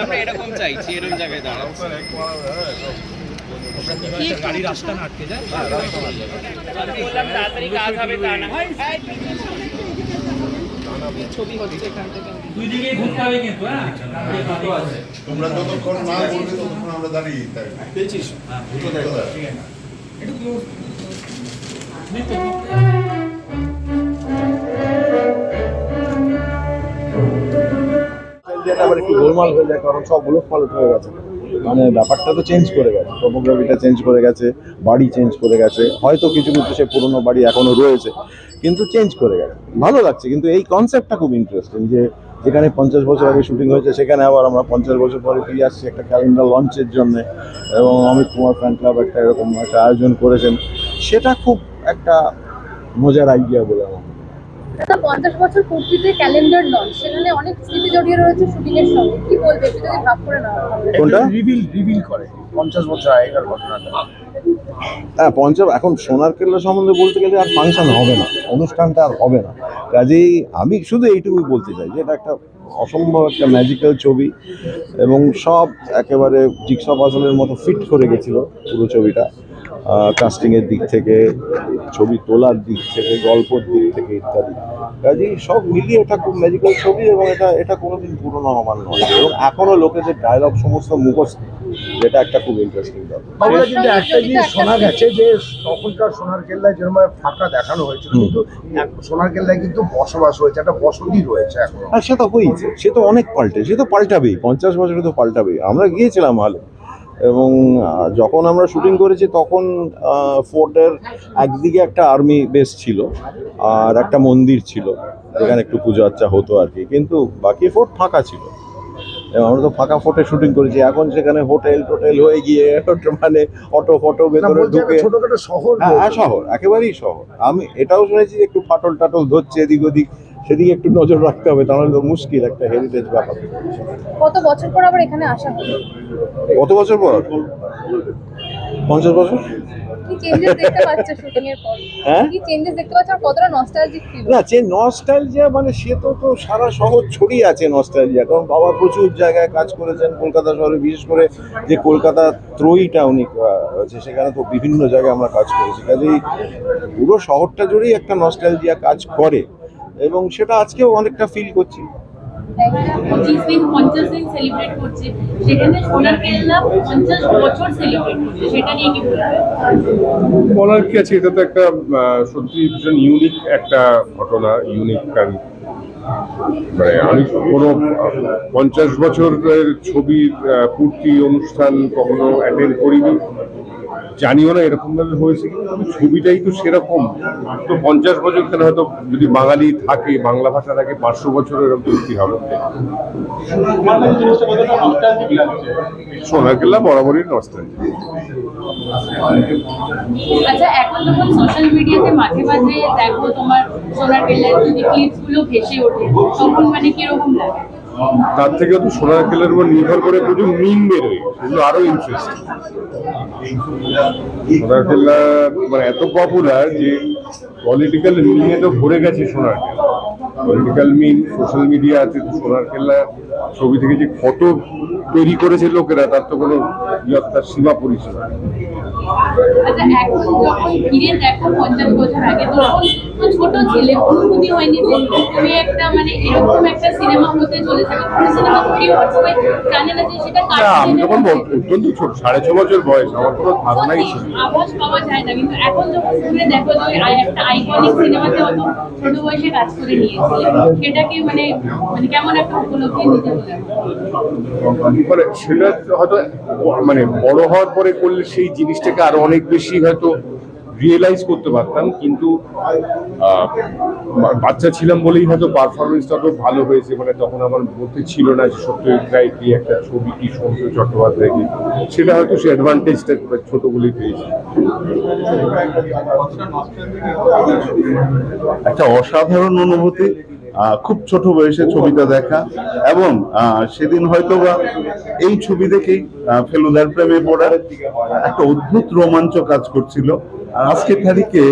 আমরা এরকম চাইছি, এরকম জায়গায় দাঁড়াও। গাড়ি রাস্তা না আটকে যায়, বললাম তাড়াতাড়ি কাজ হবে তা না। ছবি হচ্ছে এখান থেকে, দুই দিকেই ঘুরতে হবে কিন্তু। হ্যাঁ, তোমরা যতক্ষণ না বলবে ততক্ষণ আমরা দাঁড়িয়ে থাকবো। পেয়েছিস? হ্যাঁ, ঠিক আছে। একটু ক্লোজ আবার একটু গোলমাল হয়ে যায়, কারণ সব উলট পালট হয়ে গেছে। মানে ব্যাপারটা তো চেঞ্জ করে গেছে, টোপোগ্রাফিটা চেঞ্জ করে গেছে, বাড়ি চেঞ্জ করে গেছে, হয়তো কিছু কিছু সে পুরোনো বাড়ি এখনো রয়েছে, কিন্তু চেঞ্জ করে গেছে। ভালো লাগছে, কিন্তু এই কনসেপ্টটা খুব ইন্টারেস্টিং যে যেখানে 50 বছর আগে শুটিং হয়েছে সেখানে আবার আমরা 50 বছর পরে ফিরে আসছি একটা ক্যালেন্ডার লঞ্চের জন্য। এবং অমিত কুমার ফ্যান ক্লাব একটা এরকম একটা আয়োজন করেছেন, সেটা খুব একটা মজার আইডিয়া বলে আমার। 50 বছর পূর্তিতে ক্যালেন্ডার লঞ্চ, সেখানে অনেক স্মৃতি জড়িয়ে রয়েছে শুটিং এর সঙ্গে, কি বলবে একটু যদি ভাগ করে নাও? কোনটা রিভিল করে 50 বছর আগেকার ঘটনাটা। হ্যাঁ, এখন সোনার কেল্লা সম্বন্ধে বলতে গেলে আর ফাংশন হবে না, অনুষ্ঠানটা আর হবে না। কাজেই আমি শুধু এইটুকুই বলতে চাই যে এটা একটা অসম্ভব একটা ম্যাজিক্যাল ছবি, এবং সব একেবারে জিগস পাজলের মতো ফিট করে গেছিল পুরো ছবিটা, কাস্টিংয়ের দিক থেকে, ছবি তোলার দিক থেকে, গল্পের দিক থেকে ইত্যাদি। কাজেই সব মিলিয়ে এটা খুব ম্যাজিক্যাল ছবি, এবং এটা কোনোদিন পুরোনো হবার নয়, এবং এখনো লোকেদের ডায়লগ সমস্ত মুখস্থ, যেটা একটা খুব ইন্টারেস্টিং ব্যাপার। কিন্তু একটা জিনিস শোনা গেছে যে তখনকার সোনার কেল্লায় যেরকম ফাঁকা দেখানো হয়েছিল, কিন্তু সোনার কেল্লায় কিন্তু বসবাস হয়েছে, একটা বসতি রয়েছে এখন। আর সে তো হয়েছে, সে তো অনেক পাল্টে, সে তো পাল্টাবেই, 50 বছরে তো পাল্টাবেই। আমরা গিয়েছিলাম হলে, এবং যখন আমরা শুটিং করেছি তখন ফোর্টের একদিকে একটা আর্মি বেস ছিল আর একটা মন্দির ছিল যেখানে একটু পুজো আর্চা হতো আর কি, কিন্তু বাকি ফোর্ট ফাঁকা ছিল। এবং আমরা তো ফাঁকা ফোর্টে শুটিং করেছি, এখন সেখানে হোটেল টোটেল হয়ে গিয়ে মানে অটো ফটো ভেতরে ঢুকে ছোটখাটো শহর। হ্যাঁ, শহর, একেবারেই শহর। আমি এটাও শুনেছি যে একটু ফাটল টাটল ধরছে এদিক ওদিক, সেদিকে একটু নজর রাখতে হবে, তাহলে তো মুশকিল, একটা হেরিটেজ ব্যাপার। কত বছর পর আবার এখানে আসা হলো? কত বছর পর? 50 বছর। কি চেঞ্জেস দেখতে পাচ্ছ শুটিং এর পর? হ্যাঁ, কি চেঞ্জেস দেখতে পাচ্ছ, আর কতটা নস্টালজিক ফিল? না, যে নস্টালজিয়া মানে সে তো সারা শহর ছড়িয়ে আছে নস্টালজিয়া, কারণ বাবা প্রচুর জায়গায় কাজ করেছেন কলকাতা শহরে, বিশেষ করে যে কলকাতা ত্রয়ীটা উনি আছে, সেখানে তো বিভিন্ন জায়গায় আমরা কাজ করেছি। কাজেই পুরো শহরটা জুড়েই একটা নস্টালজিয়া কাজ করে, এবং সেটা আজকেও অনেকটা ফিল করছি। 25 দিন 50 দিন সেলিব্রেট করছে, সেখানে সোনার কেল্লা 50 বছর সেলিব্রেট করছে, সেটা নিয়ে কি বলার কি আছে? এটা তো একটা সত্যি ভীষণ ইউনিক একটা ঘটনা, ইউনিক। কারণ মানে আমি কোনো 50 বছরের ছবির পূর্তি অনুষ্ঠান কখনো অ্যাটেন্ড করিনি, জানিও না এরকম ভাবে হয়েছে, কিন্তু ছবিটাই তো সেরকম। তো 50 বছর কেন, হয়তো যদি বাঙালি থাকে, বাংলা ভাষা থাকে, 500 বছর এরকম পূর্তি হবে। সোনার কেল্লা বরাবরই নস্টালজিক। আচ্ছা, এখন যখন সোশ্যাল মিডিয়াতে মাঝে মাঝে দেখো তোমার সোনার কেল্লার যদি ক্লিপস গুলো ভেসে ওঠে, তখন মানে কিরকম লাগে? তার থেকে তো সোনার কেল্লার উপর নির্ভর করে প্রচুর মিম বেরোয়, সেগুলো আরো ইন্টারেস্টিং। সোনার কেল্লা মানে এত পপুলার যে পলিটিক্যাল মিমে তো ভরে গেছে সোনার কেল্লা। পলিটিক্যাল মিম, সোশ্যাল মিডিয়া আছে, সোনার কেল্লা ছবি থেকে যে কত তৈরি করেছে লোকেরা, তার তো কোনো তার সীমা পরিসীমা। আচ্ছা, এখন যখন ফিরে দেখো 50 বছর আগে, তখন ছোট ছেলে, অনুভূতি হয়নি যে তুমি একটা মানে এরকম একটা সিনেমা হতে চলেছে, পুরো সিনেমা তৈরি হওয়ার সময় জানে না যে সেটা আমি তখন অত্যন্ত ছোট, 6.5 বছর বয়স, আমার কোনো ধারণাই ছিল না। আভাস পাওয়া যায় না, কিন্তু এখন যখন শুনে দেখো যে একটা আইকনিক সিনেমাতে অত ছোট বয়সে কাজ করে নিয়েছিল, সেটাকে মানে মানে কেমন একটা উপলব্ধি নিতে বলে? মানে সেটা হয়তো মানে বড় হওয়ার পরে করলে সেই জিনিসটাকে আরো অনেক বেশি হয়তো রিয়েলাইজ করতে পারতাম, কিন্তু বাচ্চা ছিলাম বলেই হয়তো পারফরমেন্সটা তো ভালো হয়েছে। মানে তখন আমার মধ্যে ছিল না যে সত্যজিৎ রায় কি একটা ছবি, কি সৌন্দর্য চট্টোপাধ্যায় কি, সেটা হয়তো সে অ্যাডভান্টেজটা ছোটগুলোই পেয়েছে। একটা অসাধারণ অনুভূতি, খুব ছোট বয়সে ছবিটা দেখা, এবং সেদিন হয়তো বা এই ছবি দেখেই ফেলুদার প্রেমে পড়ার একটা অদ্ভুত রোমাঞ্চ কাজ করছিল। আর আজকের তারিখে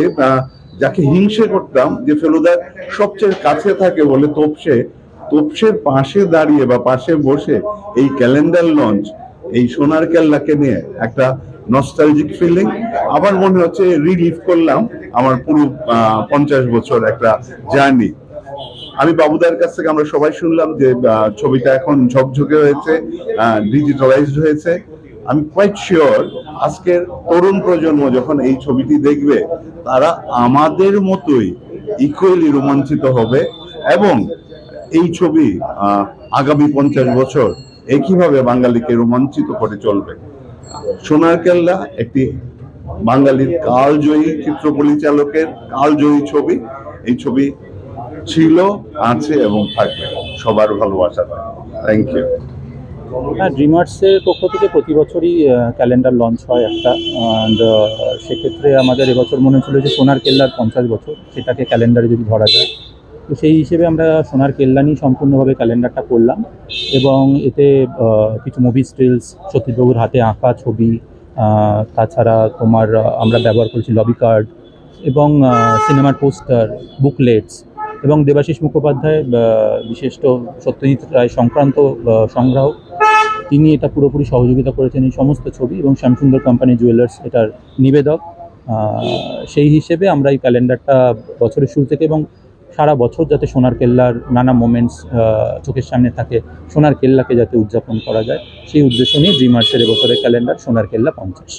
যাকে হিংসে করতাম যে ফেলুদার সবচেয়ে কাছে থাকে বলে তোপসে, তোপসের পাশে দাঁড়িয়ে বা পাশে বসে এই ক্যালেন্ডার লঞ্চ, এই সোনার কেল্লাকে নিয়ে একটা নস্টালজিক ফিলিং। আমার মনে হচ্ছে রিলিভ করলাম আমার পুরো 50 বছর একটা জার্নি। আমি বাবুদার কাছ থেকে আমরা সবাই শুনলাম যে ছবিটা এখন ঝকঝকে হয়েছে, ডিজিটালাইজড হয়েছে। আমি কোয়াইট শিওর আজকের তরুণ প্রজন্ম যখন এই ছবিটি দেখবে তারা আমাদের মতোই ইকুয়ালি রোমাঞ্চিত হবে, এবং এই ছবি আগামী 50 বছর একইভাবে বাঙালিকে রোমাঞ্চিত করে চলবে। সোনার কেল্লা একটি বাঙালির কালজয়ী চিত্র পরিচালকের কালজয়ী ছবি। এই ছবি ছিল, আছে এবং থাকবে সবার ভালোবাসা। Thank you. হ্যাঁ, ড্রিমার্সের পক্ষ থেকে প্রতি বছরই ক্যালেন্ডার লঞ্চ হয় একটা, অ্যান্ড সেক্ষেত্রে আমাদের এবছর মনে হচ্ছিল যে সোনার কেল্লার 50 বছর, সেটাকে ক্যালেন্ডারে যদি ধরা যায়, তো সেই হিসেবে আমরা সোনার কেল্লা নিয়ে সম্পূর্ণভাবে ক্যালেন্ডারটা করলাম। এবং এতে কিছু মুভি স্টিলস, সত্যজিৎবাবুর হাতে আঁকা ছবি, তাছাড়া তোমার আমরা ব্যবহার করেছি লবি কার্ড এবং সিনেমার পোস্টার, বুকলেটস, এবং দেবাশিস মুখোপাধ্যায় বিশিষ্ট সত্যজিৎ রায় সংক্রান্ত সংগ্রাহক, তিনি এটা পুরোপুরি সহযোগিতা করেছেন এই সমস্ত ছবি, এবং শ্যামসুন্দর কোম্পানি জুয়েলার্স এটার নিবেদক। সেই হিসেবে আমরা এই ক্যালেন্ডারটা বছরের শুরু থেকে এবং সারা বছর যাতে সোনার কেল্লার নানা মোমেন্টস চোখের সামনে থাকে, সোনার কেল্লাকে যাতে উদযাপন করা যায়, সেই উদ্দেশ্য নিয়ে ড্রিমার্সের এবছরের ক্যালেন্ডার সোনার কেল্লা 50।